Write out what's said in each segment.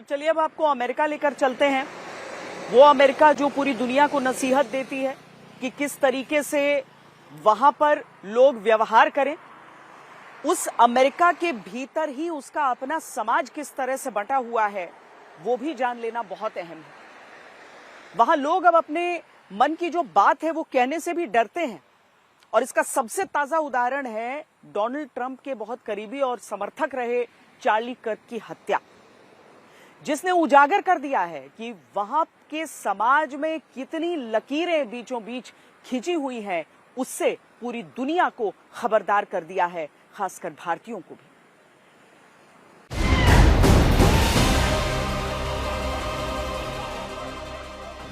और चलिए अब आपको अमेरिका लेकर चलते हैं। वो अमेरिका जो पूरी दुनिया को नसीहत देती है कि किस तरीके से वहां पर लोग व्यवहार करें। उस अमेरिका के भीतर ही उसका अपना समाज किस तरह से बंटा हुआ है वो भी जान लेना बहुत अहम है। वहां लोग अब अपने मन की जो बात है वो कहने से भी डरते हैं और इसका सबसे ताजा उदाहरण है डोनाल्ड ट्रंप के बहुत करीबी और समर्थक रहे चार्ली कर्क की हत्या, जिसने उजागर कर दिया है कि वहां के समाज में कितनी लकीरें बीचों बीच खिंची हुई हैं। उससे पूरी दुनिया को खबरदार कर दिया है, खासकर भारतीयों को भी।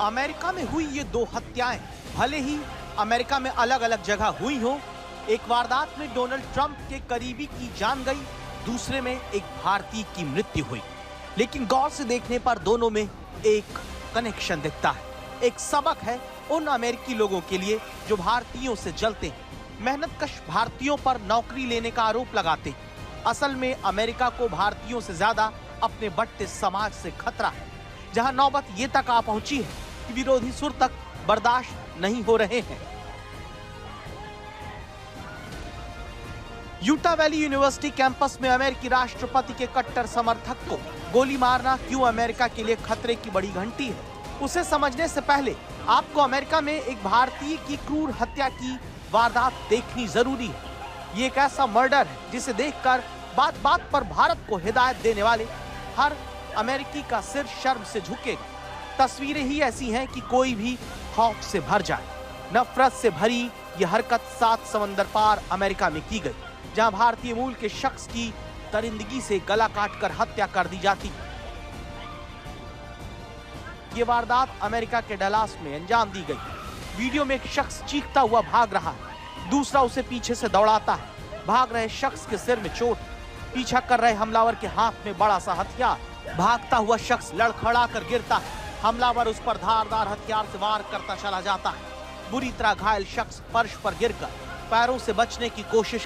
अमेरिका में हुई ये दो हत्याएं भले ही अमेरिका में अलग अलग जगह हुई हो, एक वारदात में डोनाल्ड ट्रंप के करीबी की जान गई, दूसरे में एक भारतीय की मृत्यु हुई। लेकिन गौर से देखने पर दोनों में एक कनेक्शन दिखता है। एक सबक है उन अमेरिकी लोगों के लिए जो भारतीयों से जलते हैं, मेहनतकश भारतीयों पर नौकरी लेने का आरोप लगाते हैं। असल में अमेरिका को भारतीयों से ज्यादा अपने बढ़ते समाज से खतरा है, जहां नौबत ये तक आ पहुंची है कि विरोधी सुर तक बर्दाश्त नहीं हो रहे हैं। यूटा वैली यूनिवर्सिटी कैंपस में अमेरिकी राष्ट्रपति के कट्टर समर्थक को गोली मारना क्यों अमेरिका के लिए खतरे की बड़ी घंटी है, उसे समझने से पहले आपको अमेरिका में एक भारतीय की क्रूर हत्या की वारदात देखनी जरूरी है। ये एक ऐसा मर्डर है जिसे देखकर बात बात पर भारत को हिदायत देने वाले हर अमेरिकी का सिर शर्म से झुकेगा। तस्वीरें ही ऐसी हैं कि कोई भी खौफ से भर जाए। नफरत से भरी ये हरकत 7 समंदर पार अमेरिका में की गई, जहां भारतीय मूल के शख्स की दरिंदगी से गला काटकर हत्या कर दी जाती। ये वारदात अमेरिका के डलास में अंजाम दी गई। वीडियो में एक शख्स चीखता हुआ भाग रहा है, दूसरा उसे पीछे से दौड़ाता है। भाग रहे शख्स के सिर में चोट, पीछा कर रहे हमलावर के हाथ में बड़ा सा हथियार। भागता हुआ शख्स लड़खड़ा कर गिरता है, हमलावर उस पर धारदार हथियार से वार करता चला जाता है। बुरी तरह घायल शख्स फर्श पर गिरकर पैरों से बचने की कोशिश